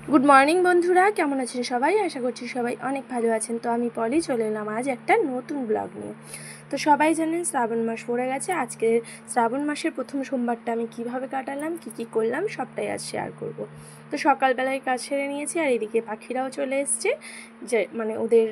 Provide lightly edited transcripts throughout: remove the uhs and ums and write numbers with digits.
Good morning बंधुरा केमन आছেন সবাই आशा করছি সবাই অনেক ভালো আছেন। তো আমি পলি চলে এলাম আজ একটা নতুন ব্লগ নিয়ে। তো সবাই জানেন শ্রাবণ মাস পড়ে গেছে। আজকে শ্রাবণ মাসের প্রথম সোমবারটা আমি কিভাবে কাটালাম, কি করলাম সবটাই আজ শেয়ার করব। তো সকালবেলায় কাজ সেরে নিয়েছি, আর এদিকে পাখিরাও চলে এসছে, যে মানে ওদের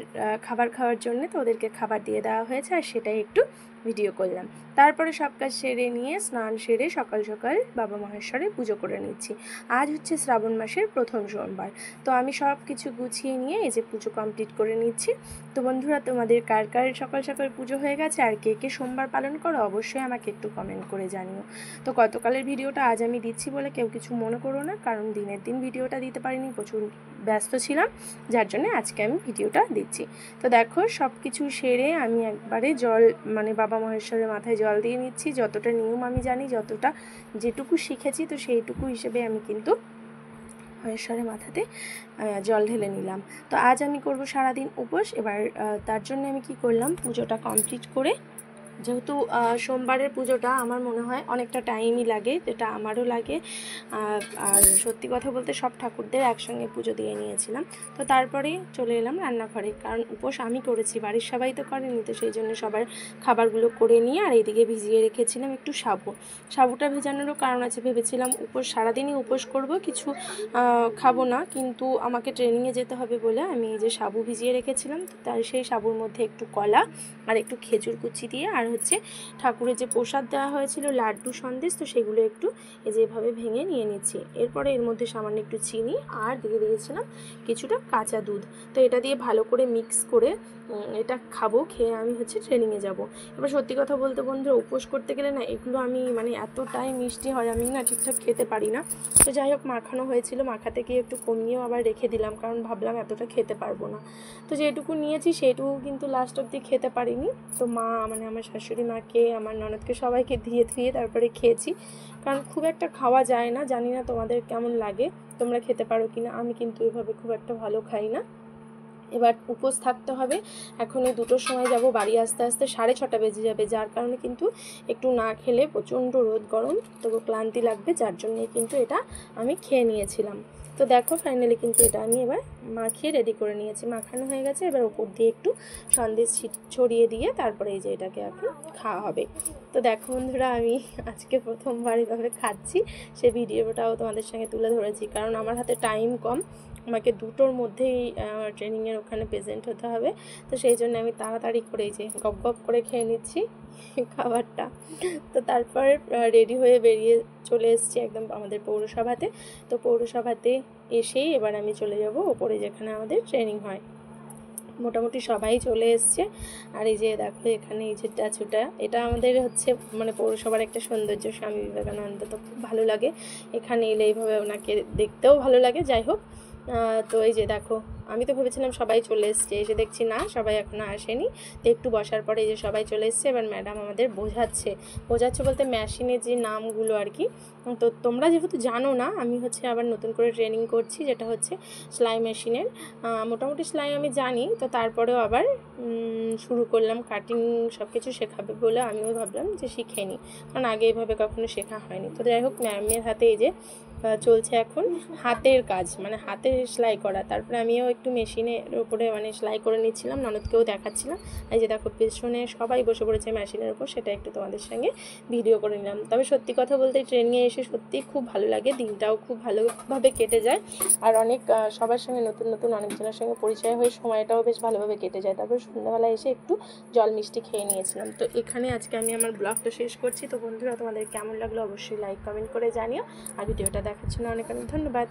খাবার খাওয়ার জন্য। তো ওদেরকে খাবার দিয়ে দেওয়া হয়েছে, আর সেটাই একটু ভিডিও করলাম। তারপরে সব কাজ সেরে নিয়ে স্নান সেরে সকাল সকাল বাবা মহেশ্বরে পুজো করে নিচ্ছি। আজ হচ্ছে শ্রাবণ মাসের প্রথম সোমবার। তো আমি সব কিছু গুছিয়ে নিয়ে এই যে পুজো কমপ্লিট করে নিচ্ছি। তো বন্ধুরা, তোমাদের কার কার সকাল সকাল পুজো হয়ে গেছে আর কে কে সোমবার পালন করো অবশ্যই আমাকে একটু কমেন্ট করে জানিও। তো গতকালের ভিডিওটা আজ আমি দিচ্ছি বলে কেউ কিছু মনে করো না, কারণ দিনের দিন ভিডিওটা দিতে পারিনি, প্রচুর ব্যস্ত ছিলাম, যার জন্য আজকে আমি ভিডিওটা দিচ্ছি। তো দেখো সব কিছু সেরে আমি একবারে জল মানে বাবা মহেশ্বরের মাথায় জল দিয়ে নিচ্ছি। যতটা নিয়ম আমি জানি, যতটা যেটুকু শিখেছি, তো সেইটুকু হিসেবে আমি কিন্তু মহেশ্বরের মাথাতে জল ঢেলে নিলাম। তো আজ আমি করব সারাদিন উপোস। এবার তার জন্য আমি কি করলাম, পুজোটা কমপ্লিট করে, যেহেতু সোমবারের পুজোটা আমার মনে হয় অনেকটা টাইমই লাগে, যেটা আমারও লাগে, আর সত্যি কথা বলতে সব ঠাকুরদের একসঙ্গে পুজো দিয়ে নিয়েছিলাম। তো তারপরে চলে এলাম রান্নাঘরে, কারণ উপোস আমি করেছি, বাড়ির সবাই তো করেনি। তো সেই জন্য সবার খাবারগুলো করে নিয়ে আর এইদিকে ভিজিয়ে রেখেছিলাম একটু সাবুটা ভেজানোরও কারণ আছে। ভেবেছিলাম উপোস সারাদিনই উপোস করব, কিছু খাবো না, কিন্তু আমাকে ট্রেনিংয়ে যেতে হবে বলে আমি এই যে সাবু ভিজিয়ে রেখেছিলাম। তো তার সেই সাবুর মধ্যে একটু কলা আর একটু খেজুর কুচি দিয়ে, আর হচ্ছে ঠাকুরের যে প্রসাদ দেওয়া হয়েছিল লাড্ডু সন্দেশ, তো সেগুলো একটু এই যেভাবে ভেঙে নিয়ে নিচ্ছি। এরপরে এর মধ্যে সামান্য একটু চিনি আর দিয়ে দিয়েছিলাম কিছুটা কাঁচা দুধ। তো এটা দিয়ে ভালো করে মিক্স করে এটা খাবো, খেয়ে আমি হচ্ছে ট্রেনিংয়ে যাব। এবার সত্যি কথা বলতে বন্ধুরা, উপোস করতে গেলে না এগুলো আমি মানে এতটাই মিষ্টি হয়, আমি না ঠিকঠাক খেতে পারি না। তো যাই হোক, মাখানো হয়েছিল, মাখাতে গিয়ে একটু কমিয়েও আবার রেখে দিলাম, কারণ ভাবলাম এতটা খেতে পারবো না। তো যেটুকু নিয়েছি সেটুকু কিন্তু লাস্ট অবধি খেতে পারিনি। তো মা মানে আমার শাশুড়ি মাকে, আমার ননদকে সবাইকে দিয়ে তারপরে খেয়েছি, কারণ খুব একটা খাওয়া যায় না। জানি না তোমাদের কেমন লাগে, তোমরা খেতে পারো কি না। আমি কিন্তু এভাবে খুব একটা ভালো খাই না। এবার উপোস থাকতে হবে। এখন এই 2টোর সময় যাব বাড়ি, আস্তে আস্তে 6:30 বেজে যাবে, যার কারণে কিন্তু একটু না খেলে প্রচণ্ড রোদ গরম, তবু ক্লান্তি লাগবে, যার জন্যই কিন্তু এটা আমি খেয়ে নিয়েছিলাম। তো দেখো ফাইনালি কিন্তু এটা আমি এবার মাখিয়ে রেডি করে নিয়েছি, মাখানো হয়ে গেছে। এবার ওপর দিয়ে একটু সন্দেশ ছড়িয়ে দিয়ে তারপরে এই যে এটাকে এখন খাওয়া হবে। তো দেখো বন্ধুরা, আমি আজকে প্রথমবার এভাবে খাচ্ছি, সে ভিডিওটাও তোমাদের সঙ্গে তুলে ধরেছি, কারণ আমার হাতে টাইম কম, আমাকে 2টোর মধ্যেই ট্রেনিংয়ের ওখানে প্রেজেন্ট হতে হবে। তো সেই জন্য আমি তাড়াতাড়ি করে এই যে গপ গপ করে খেয়ে নিচ্ছি খাবারটা। তো তারপর রেডি হয়ে বেরিয়ে চলে এসেছি একদম আমাদের পৌরসভাতে। তো পৌরসভাতে এসেই এবার আমি চলে যাব ওপরে, যেখানে আমাদের ট্রেনিং হয়। মোটামুটি সবাই চলে এসছে। আর এই যে দেখো এখানে এই যে স্ট্যাচুটা, এটা আমাদের হচ্ছে মানে পৌরসভার একটা সৌন্দর্য, স্বামী বিবেকানন্দ। তো খুব ভালো লাগে এখানে এলে, এইভাবে ওনাকে দেখতেও ভালো লাগে। যাই হোক, তো এই যে দেখো, আমি তো ভেবেছিলাম সবাই চলে এসছে, এসে দেখছি না, সবাই এখনও আসেনি। তো একটু বসার পরে এই যে সবাই চলে এসছে। এবার ম্যাডাম আমাদের বোঝাচ্ছে বলতে মেশিনের যে নামগুলো আর কি। তো তোমরা যেহেতু জানো না, আমি হচ্ছে আবার নতুন করে ট্রেনিং করছি, যেটা হচ্ছে সেলাই মেশিনের। মোটামুটি সেলাই আমি জানি, তো তারপরেও আবার শুরু করলাম কাটিং, সব কিছু শেখাবে বলে আমিও ভাবলাম যে শিখে নিই, কারণ আগে এইভাবে কখনো শেখা হয়নি। তো যাই হোক, ম্যামের হাতে এই যে চলছে এখন হাতের কাজ, মানে হাতে সেলাই করা। তারপরে আমিও একটু মেশিনের উপরে মানে সেলাই করে নিচ্ছিলাম, ননদকেও দেখাচ্ছিলাম। এই যে দেখো পেছনে সবাই বসে পড়েছে মেশিনের উপর, সেটা একটু তোমাদের সঙ্গে ভিডিও করে নিলাম। তবে সত্যি কথা বলতে ট্রেনিংয়ে এসে সত্যিই খুব ভালো লাগে, দিনটাও খুব ভালোভাবে কেটে যায়, আর অনেক সবার সঙ্গে নতুন নতুন অনেকজনের সঙ্গে পরিচয় হয়ে সময়টাও বেশ ভালোভাবে কেটে যায়। তারপর সন্ধ্যাবেলা এসে একটু জল মিষ্টি খেয়ে নিয়েছিলাম। তো এখানে আজকে আমি আমার ব্লগটা শেষ করছি। তো বন্ধুরা, তোমাদের কেমন লাগলো অবশ্যই লাইক কমেন্ট করে জানিও, আর ভিডিওটা দেখার জন্য অনেক অনেক ধন্যবাদ।